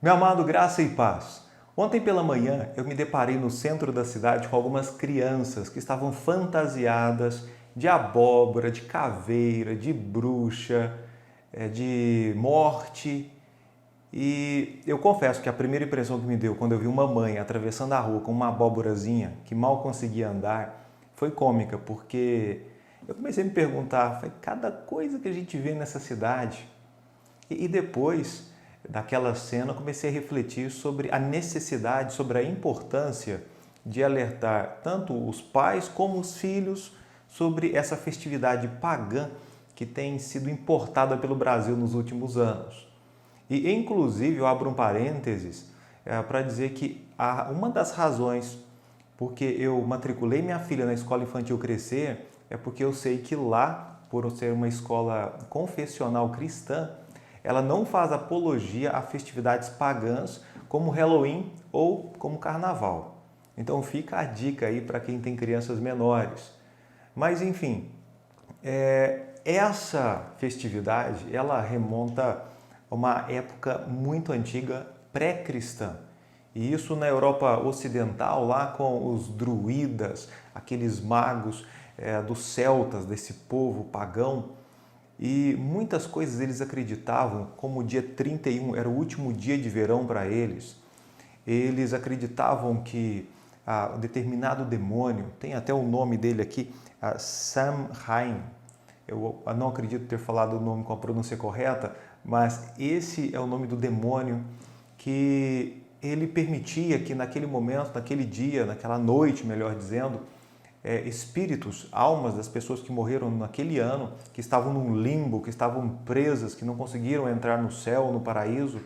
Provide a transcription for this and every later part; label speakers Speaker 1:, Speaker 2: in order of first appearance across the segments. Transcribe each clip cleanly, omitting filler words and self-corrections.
Speaker 1: Meu amado, graça e paz. Ontem pela manhã eu me deparei no centro da cidade com algumas crianças que estavam fantasiadas de abóbora, de caveira, de bruxa, de morte. E eu confesso que a primeira impressão que me deu quando eu vi uma mãe atravessando a rua com uma abóborazinha que mal conseguia andar foi cômica, porque eu comecei a me perguntar, foi cada coisa que a gente vê nessa cidade. E depois daquela cena, comecei a refletir sobre a necessidade, sobre a importância de alertar tanto os pais como os filhos sobre essa festividade pagã que tem sido importada pelo Brasil nos últimos anos. E, inclusive, eu abro um parênteses para dizer que uma das razões porque eu matriculei minha filha na escola infantil Crescer é porque eu sei que lá, por ser uma escola confessional cristã, ela não faz apologia a festividades pagãs como Halloween ou como Carnaval. Então fica a dica aí para quem tem crianças menores. Mas enfim, essa festividade ela remonta a uma época muito antiga, pré-cristã. E isso na Europa Ocidental, lá com os druidas, aqueles magos dos celtas, desse povo pagão. E muitas coisas eles acreditavam, como o dia 31 era o último dia de verão para eles. Eles acreditavam que um determinado demônio, tem até o nome dele aqui, Samhain. Eu não acredito ter falado o nome com a pronúncia correta, mas esse é o nome do demônio que ele permitia que naquele momento, naquele dia, naquela noite, melhor dizendo, espíritos, almas das pessoas que morreram naquele ano, que estavam num limbo, que estavam presas, que não conseguiram entrar no céu, no paraíso,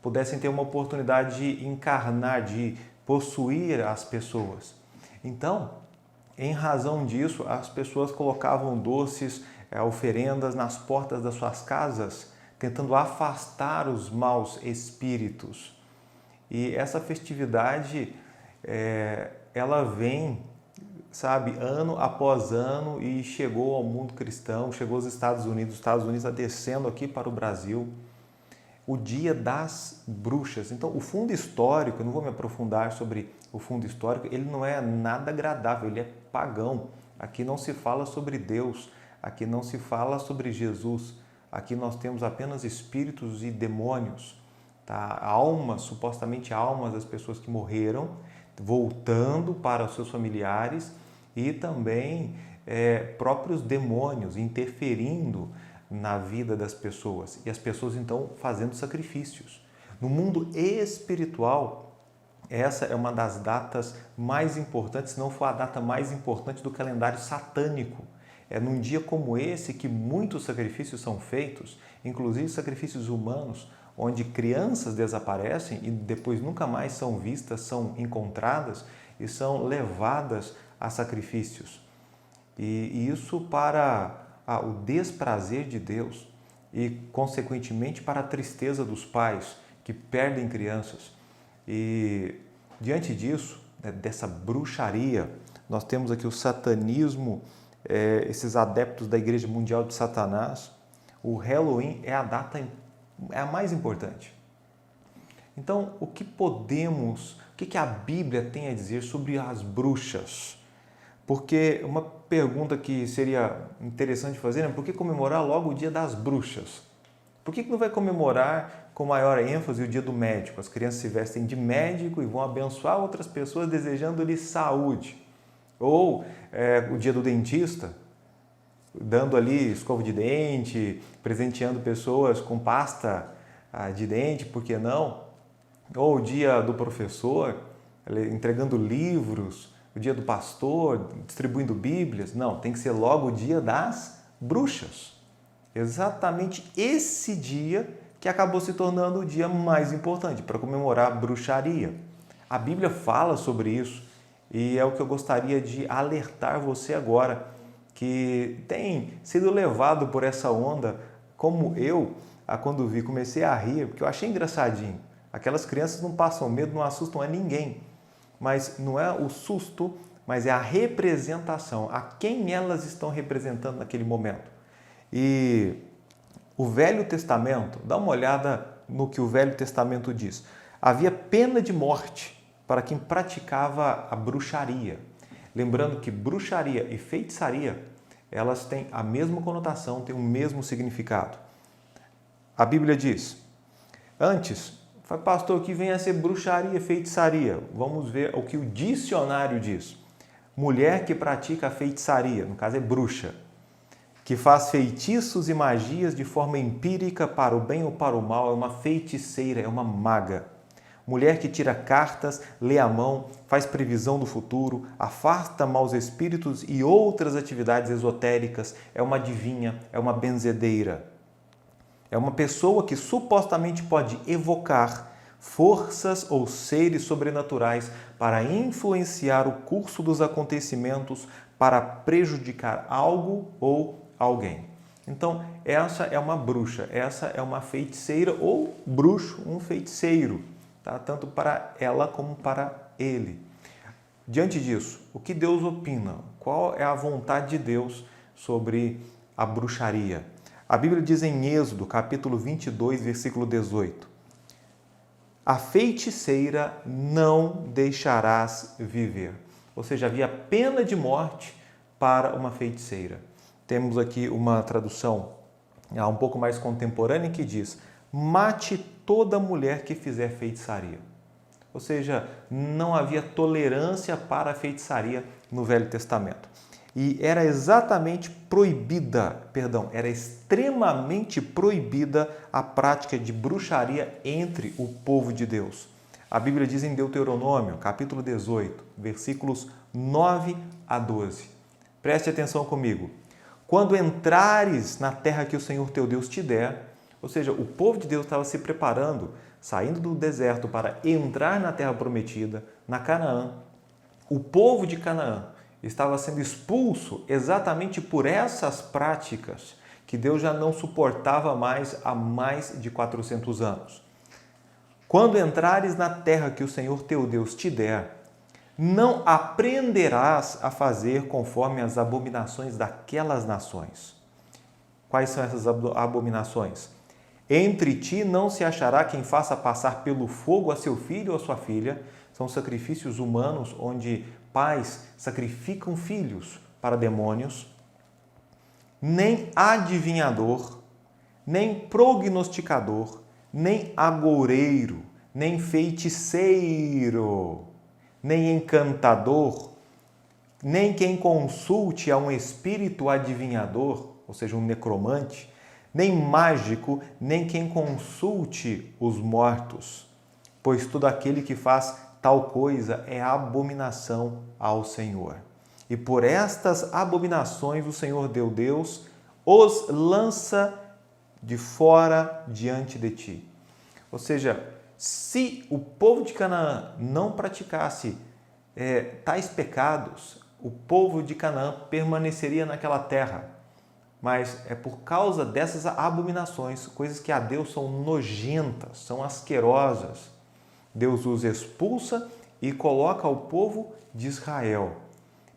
Speaker 1: pudessem ter uma oportunidade de encarnar, de possuir as pessoas. Então, em razão disso, as pessoas colocavam doces, oferendas nas portas das suas casas, tentando afastar os maus espíritos. E essa festividade, ela vem, sabe, ano após ano e chegou ao mundo cristão, chegou aos Estados Unidos está descendo aqui para o Brasil, o Dia das Bruxas. Então, o fundo histórico, eu não vou me aprofundar sobre o fundo histórico, ele não é nada agradável, ele é pagão. Aqui não se fala sobre Deus, aqui não se fala sobre Jesus, aqui nós temos apenas espíritos e demônios, tá? Almas, supostamente almas das pessoas que morreram, voltando para os seus familiares e também próprios demônios interferindo na vida das pessoas e as pessoas então fazendo sacrifícios. No mundo espiritual, essa é uma das datas mais importantes, se não for a data mais importante do calendário satânico. É num dia como esse que muitos sacrifícios são feitos, inclusive sacrifícios humanos, onde crianças desaparecem e depois nunca mais são vistas, são encontradas e são levadas a sacrifícios. E isso para o desprazer de Deus e, consequentemente, para a tristeza dos pais que perdem crianças. E, diante disso, dessa bruxaria, nós temos aqui o satanismo, esses adeptos da Igreja Mundial de Satanás. O Halloween é a data mais importante. Então, o que a Bíblia tem a dizer sobre as bruxas? Porque uma pergunta que seria interessante fazer é por que comemorar logo o Dia das Bruxas? Por que não vai comemorar com maior ênfase o Dia do Médico? As crianças se vestem de médico e vão abençoar outras pessoas desejando-lhes saúde. Ou o Dia do Dentista, dando ali escova de dente, presenteando pessoas com pasta de dente, por que não? Ou o Dia do Professor, entregando livros, o Dia do Pastor, distribuindo Bíblias. Não, tem que ser logo o Dia das Bruxas. Exatamente esse dia que acabou se tornando o dia mais importante para comemorar a bruxaria. A Bíblia fala sobre isso e é o que eu gostaria de alertar você agora, que tem sido levado por essa onda, como eu, quando vi, comecei a rir, porque eu achei engraçadinho. Aquelas crianças não passam medo, não assustam a ninguém. Mas não é o susto, mas é a representação, a quem elas estão representando naquele momento. E o Velho Testamento, dá uma olhada no que o Velho Testamento diz. Havia pena de morte para quem praticava a bruxaria. Lembrando que bruxaria e feitiçaria, elas têm a mesma conotação, têm o mesmo significado. A Bíblia diz, antes, pastor, o que vem a ser bruxaria e feitiçaria? Vamos ver o que o dicionário diz. Mulher que pratica a feitiçaria, no caso é bruxa, que faz feitiços e magias de forma empírica para o bem ou para o mal, é uma feiticeira, é uma maga. Mulher que tira cartas, lê a mão, faz previsão do futuro, afasta maus espíritos e outras atividades esotéricas, é uma adivinha, é uma benzedeira. É uma pessoa que supostamente pode evocar forças ou seres sobrenaturais para influenciar o curso dos acontecimentos, para prejudicar algo ou alguém. Então, essa é uma bruxa, essa é uma feiticeira ou bruxo, um feiticeiro. Tá? Tanto para ela como para ele. Diante disso, o que Deus opina? Qual é a vontade de Deus sobre a bruxaria? A Bíblia diz em Êxodo, capítulo 22, versículo 18: a feiticeira não deixarás viver. Ou seja, havia pena de morte para uma feiticeira. Temos aqui uma tradução um pouco mais contemporânea que diz: mate toda mulher que fizer feitiçaria. Ou seja, não havia tolerância para a feitiçaria no Velho Testamento. E era era extremamente proibida a prática de bruxaria entre o povo de Deus. A Bíblia diz em Deuteronômio, capítulo 18, versículos 9 a 12. Preste atenção comigo. Quando entrares na terra que o Senhor teu Deus te der, ou seja, o povo de Deus estava se preparando, saindo do deserto para entrar na terra prometida, na Canaã. O povo de Canaã estava sendo expulso exatamente por essas práticas que Deus já não suportava mais há mais de 400 anos. Quando entrares na terra que o Senhor teu Deus te der, não aprenderás a fazer conforme as abominações daquelas nações. Quais são essas abominações? Entre ti não se achará quem faça passar pelo fogo a seu filho ou a sua filha. São sacrifícios humanos onde pais sacrificam filhos para demônios. Nem adivinhador, nem prognosticador, nem agoureiro, nem feiticeiro, nem encantador, nem quem consulte a um espírito adivinhador, ou seja, um necromante, nem mágico, nem quem consulte os mortos, pois todo aquele que faz tal coisa é abominação ao Senhor. E por estas abominações o Senhor teu Deus os lança de fora diante de ti. Ou seja, se o povo de Canaã não praticasse tais pecados, o povo de Canaã permaneceria naquela terra. Mas é por causa dessas abominações, coisas que a Deus são nojentas, são asquerosas. Deus os expulsa e coloca o povo de Israel.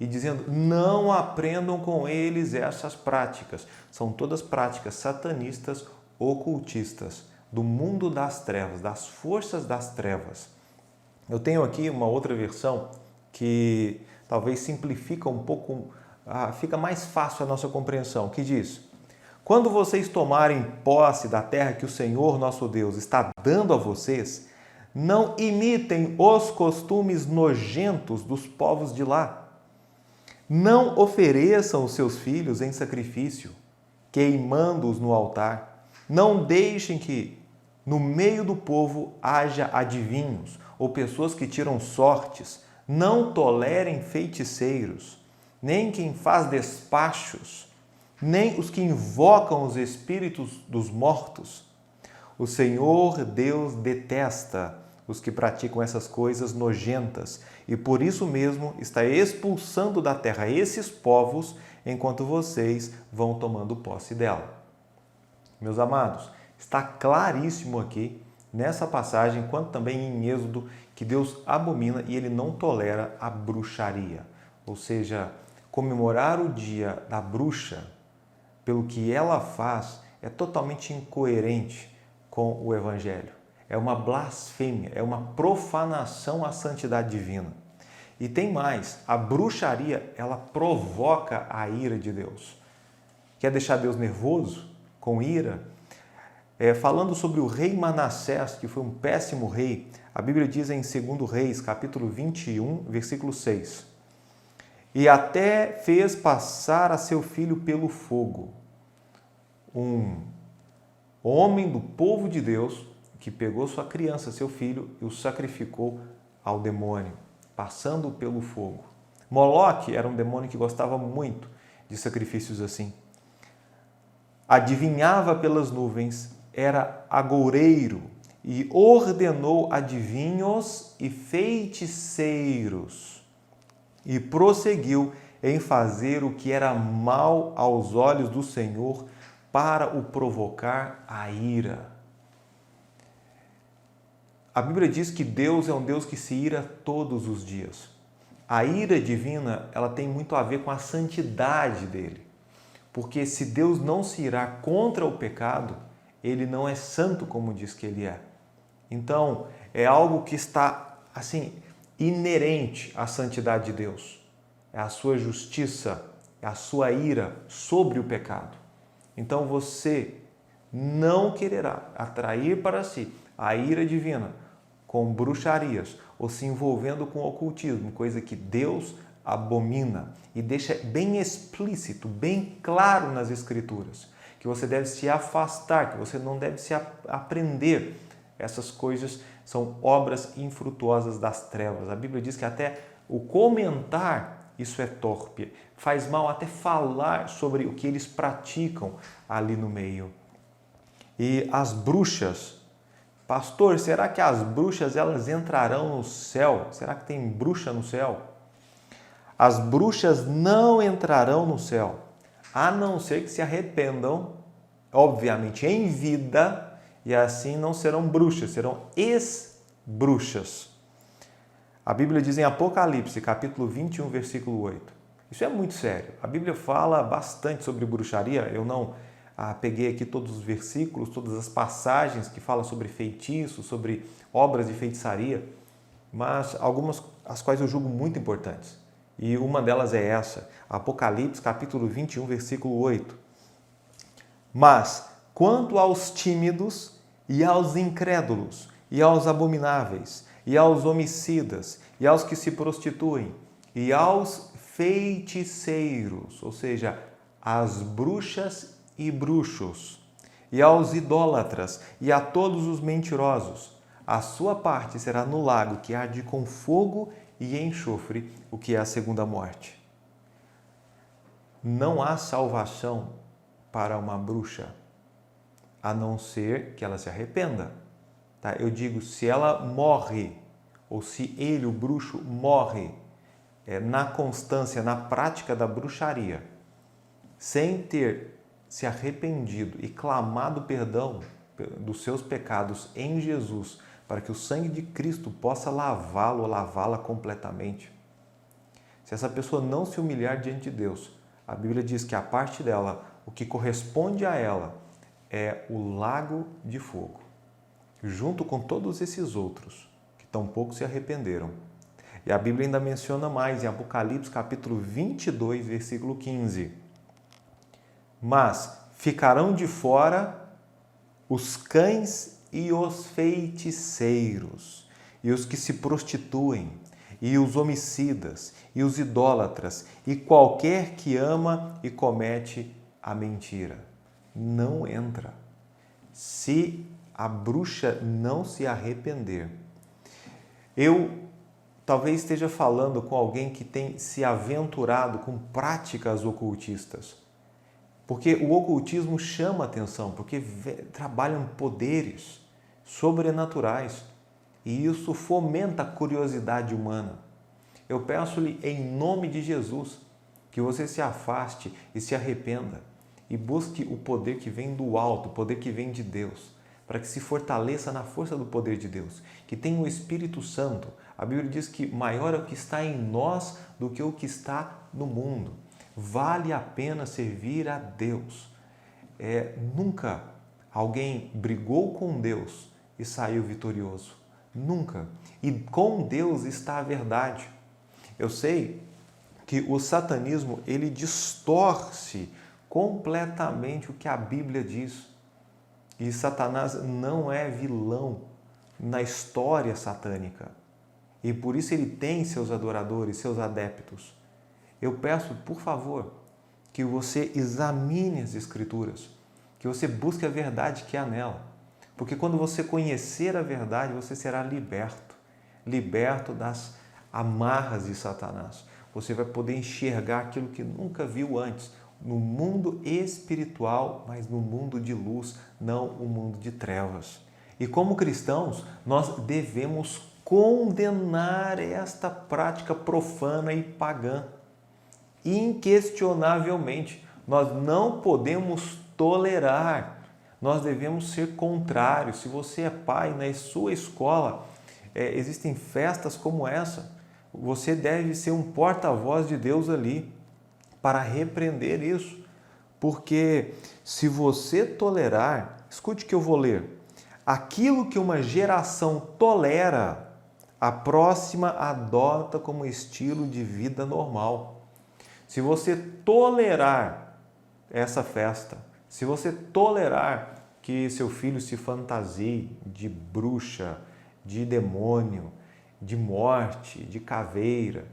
Speaker 1: E dizendo, não aprendam com eles essas práticas. São todas práticas satanistas, ocultistas, do mundo das trevas, das forças das trevas. Eu tenho aqui uma outra versão que talvez simplifica um pouco, fica mais fácil a nossa compreensão, que diz: quando vocês tomarem posse da terra que o Senhor nosso Deus está dando a vocês, não imitem os costumes nojentos dos povos de lá. Não ofereçam os seus filhos em sacrifício, queimando-os no altar. Não deixem que no meio do povo haja adivinhos ou pessoas que tiram sortes. Não tolerem feiticeiros, nem quem faz despachos, nem os que invocam os espíritos dos mortos. O Senhor Deus detesta os que praticam essas coisas nojentas e por isso mesmo está expulsando da terra esses povos enquanto vocês vão tomando posse dela. Meus amados, está claríssimo aqui nessa passagem, quanto também em Êxodo, que Deus abomina e Ele não tolera a bruxaria. Ou seja, comemorar o dia da bruxa pelo que ela faz é totalmente incoerente com o Evangelho. É uma blasfêmia, é uma profanação à santidade divina. E tem mais, a bruxaria, ela provoca a ira de Deus. Quer deixar Deus nervoso, com ira? Falando sobre o rei Manassés, que foi um péssimo rei, a Bíblia diz em 2 Reis, capítulo 21, versículo 6. E até fez passar a seu filho pelo fogo. Um homem do povo de Deus que pegou sua criança, seu filho, e o sacrificou ao demônio, passando pelo fogo. Moloque era um demônio que gostava muito de sacrifícios assim. Adivinhava pelas nuvens, era agoureiro e ordenou adivinhos e feiticeiros e prosseguiu em fazer o que era mal aos olhos do Senhor para o provocar a ira. A Bíblia diz que Deus é um Deus que se ira todos os dias. A ira divina, ela tem muito a ver com a santidade dele. Porque se Deus não se irar contra o pecado, ele não é santo como diz que ele é. Então, é algo que está, assim, inerente à santidade de Deus. É a sua justiça, é a sua ira sobre o pecado. Então, você não quererá atrair para si a ira divina com bruxarias ou se envolvendo com ocultismo, coisa que Deus abomina e deixa bem explícito, bem claro nas Escrituras, que você deve se afastar, que você não deve se aprender. Essas coisas são obras infrutuosas das trevas. A Bíblia diz que até o comentar isso é torpe, faz mal até falar sobre o que eles praticam ali no meio. E as bruxas, pastor, será que as bruxas elas entrarão no céu? Será que tem bruxa no céu? As bruxas não entrarão no céu, a não ser que se arrependam, obviamente em vida, e assim não serão bruxas, serão ex-bruxas. A Bíblia diz em Apocalipse, capítulo 21, versículo 8. Isso é muito sério. A Bíblia fala bastante sobre bruxaria. Eu não peguei aqui todos os versículos, todas as passagens que falam sobre feitiço, sobre obras de feitiçaria, mas algumas as quais eu julgo muito importantes. E uma delas é essa, Apocalipse, capítulo 21, versículo 8. Mas, quanto aos tímidos e aos incrédulos, e aos abomináveis, e aos homicidas, e aos que se prostituem, e aos feiticeiros, ou seja, às bruxas e bruxos, e aos idólatras, e a todos os mentirosos, a sua parte será no lago que arde com fogo e enxofre, o que é a segunda morte. Não há salvação para uma bruxa, a não ser que ela se arrependa. Tá? Eu digo, se ela morre, ou se ele, o bruxo, morre na constância, na prática da bruxaria, sem ter se arrependido e clamado perdão dos seus pecados em Jesus, para que o sangue de Cristo possa lavá-lo ou lavá-la completamente. Se essa pessoa não se humilhar diante de Deus, a Bíblia diz que a parte dela, o que corresponde a ela, é o lago de fogo, junto com todos esses outros que tampouco se arrependeram. E a Bíblia ainda menciona mais em Apocalipse capítulo 22, versículo 15. Mas ficarão de fora os cães e os feiticeiros, e os que se prostituem, e os homicidas, e os idólatras, e qualquer que ama e comete a mentira. Não entra. Se a bruxa não se arrepender. Eu talvez esteja falando com alguém que tem se aventurado com práticas ocultistas. Porque o ocultismo chama atenção, porque trabalham poderes sobrenaturais e isso fomenta a curiosidade humana. Eu peço-lhe em nome de Jesus que você se afaste e se arrependa e busque o poder que vem do alto, o poder que vem de Deus, para que se fortaleça na força do poder de Deus, que tenha o Espírito Santo. A Bíblia diz que maior é o que está em nós do que o que está no mundo. Vale a pena servir a Deus. Nunca alguém brigou com Deus e saiu vitorioso. Nunca. E com Deus está a verdade. Eu sei que o satanismo, ele distorce completamente o que a Bíblia diz. E Satanás não é vilão na história satânica. E por isso ele tem seus adoradores, seus adeptos. Eu peço, por favor, que você examine as Escrituras, que você busque a verdade que há nela. Porque quando você conhecer a verdade, você será liberto das amarras de Satanás. Você vai poder enxergar aquilo que nunca viu antes, no mundo espiritual, mas no mundo de luz, não o mundo de trevas. E como cristãos, nós devemos condenar esta prática profana e pagã. Inquestionavelmente, nós não podemos tolerar, nós devemos ser contrários. Se você é pai, na sua escola existem festas como essa, você deve ser um porta-voz de Deus ali para repreender isso, porque se você tolerar, escute o que eu vou ler, aquilo que uma geração tolera, a próxima adota como estilo de vida normal. Se você tolerar essa festa, se você tolerar que seu filho se fantasie de bruxa, de demônio, de morte, de caveira,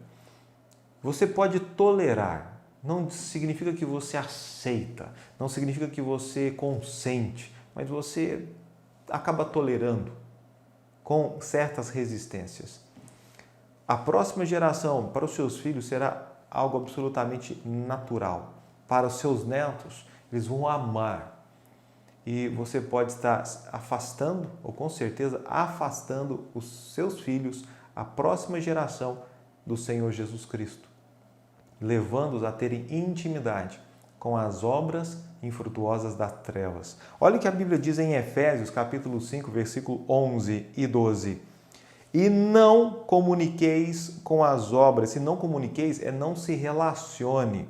Speaker 1: você pode tolerar. Não significa que você aceita, não significa que você consente, mas você acaba tolerando com certas resistências. A próxima geração, para os seus filhos, será algo absolutamente natural. Para os seus netos, eles vão amar. E você pode estar afastando, ou com certeza afastando os seus filhos, a próxima geração do Senhor Jesus Cristo, levando-os a terem intimidade com as obras infrutuosas das trevas. Olha o que a Bíblia diz em Efésios, capítulo 5, versículo 11 e 12. E não comuniqueis com as obras. Se não comuniqueis, não se relacione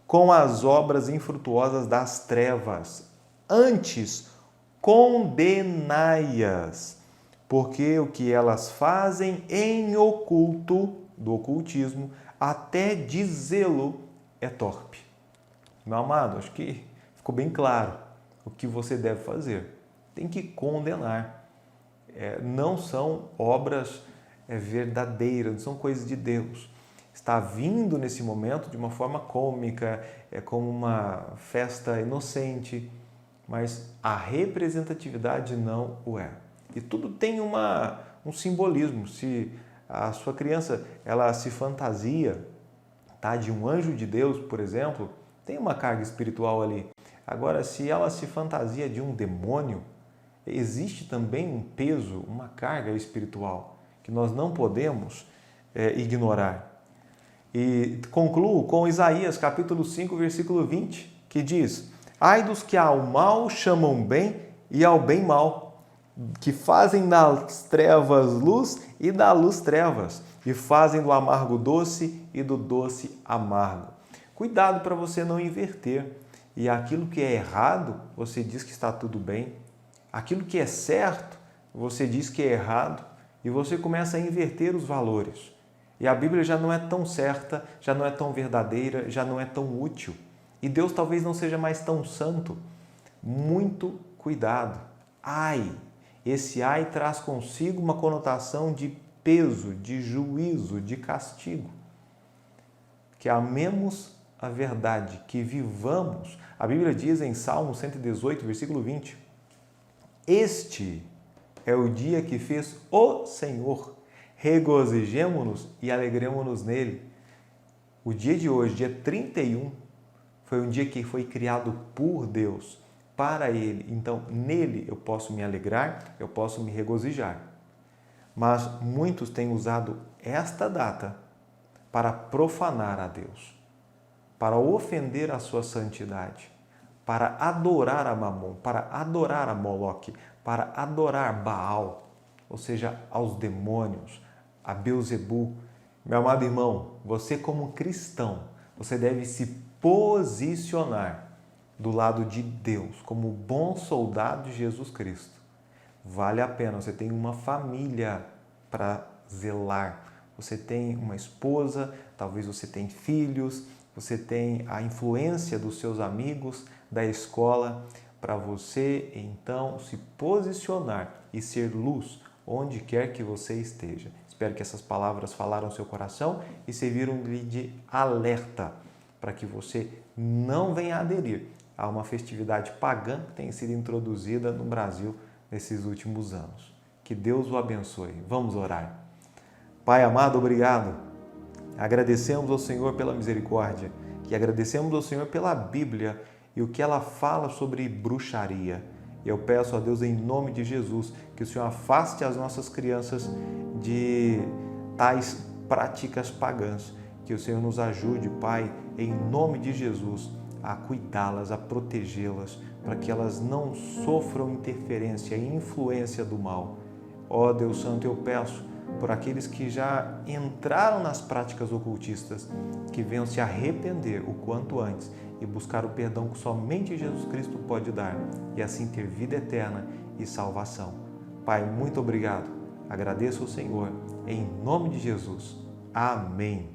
Speaker 1: com as obras infrutuosas das trevas. Antes, condenai-as, porque o que elas fazem em oculto, do ocultismo, até dizê-lo é torpe. Meu amado, acho que ficou bem claro o que você deve fazer. Tem que condenar. Não são obras verdadeiras, não são coisas de Deus. Está vindo nesse momento de uma forma cômica, como uma festa inocente, mas a representatividade não o é. E tudo tem um simbolismo. Se a sua criança ela se fantasia de um anjo de Deus, por exemplo, tem uma carga espiritual ali. Agora, se ela se fantasia de um demônio, existe também um peso, uma carga espiritual que nós não podemos ignorar. E concluo com Isaías capítulo 5, versículo 20, que diz: ai dos que ao mal chamam bem e ao bem mal, que fazem das trevas luz e da luz trevas, e fazem do amargo doce e do doce amargo. Cuidado para você não inverter. E aquilo que é errado, você diz que está tudo bem. Aquilo que é certo, você diz que é errado. E você começa a inverter os valores. E a Bíblia já não é tão certa, já não é tão verdadeira, já não é tão útil. E Deus talvez não seja mais tão santo. Muito cuidado. Ai! Esse ai traz consigo uma conotação de peso, de juízo, de castigo. Que amemos a verdade, que vivamos. A Bíblia diz em Salmo 118, versículo 20: este é o dia que fez o Senhor, regozijemo-nos e alegremo-nos nele. O dia de hoje, dia 31, foi um dia que foi criado por Deus, para Ele. Então, nele eu posso me alegrar, eu posso me regozijar. Mas muitos têm usado esta data para profanar a Deus, para ofender a sua santidade, para adorar a Mamon, para adorar a Moloque, para adorar Baal, ou seja, aos demônios, a Beuzebu. Meu amado irmão, você como cristão, você deve se posicionar do lado de Deus, como bom soldado de Jesus Cristo, vale a pena. Você tem uma família para zelar, você tem uma esposa, talvez você tenha filhos, você tem a influência dos seus amigos, da escola, para você então se posicionar e ser luz onde quer que você esteja. Espero que essas palavras falaram ao seu coração e serviram-lhe de alerta para que você não venha aderir a uma festividade pagã que tem sido introduzida no Brasil nesses últimos anos. Que Deus o abençoe. Vamos orar. Pai amado, obrigado. Agradecemos ao Senhor pela misericórdia e agradecemos ao Senhor pela Bíblia e o que ela fala sobre bruxaria. Eu peço a Deus, em nome de Jesus, que o Senhor afaste as nossas crianças de tais práticas pagãs. Que o Senhor nos ajude, Pai, em nome de Jesus, a cuidá-las, a protegê-las, para que elas não sofram interferência e influência do mal. Ó Deus Santo, eu peço por aqueles que já entraram nas práticas ocultistas, que venham se arrepender o quanto antes e buscar o perdão que somente Jesus Cristo pode dar, e assim ter vida eterna e salvação. Pai, muito obrigado. Agradeço ao Senhor, em nome de Jesus. Amém.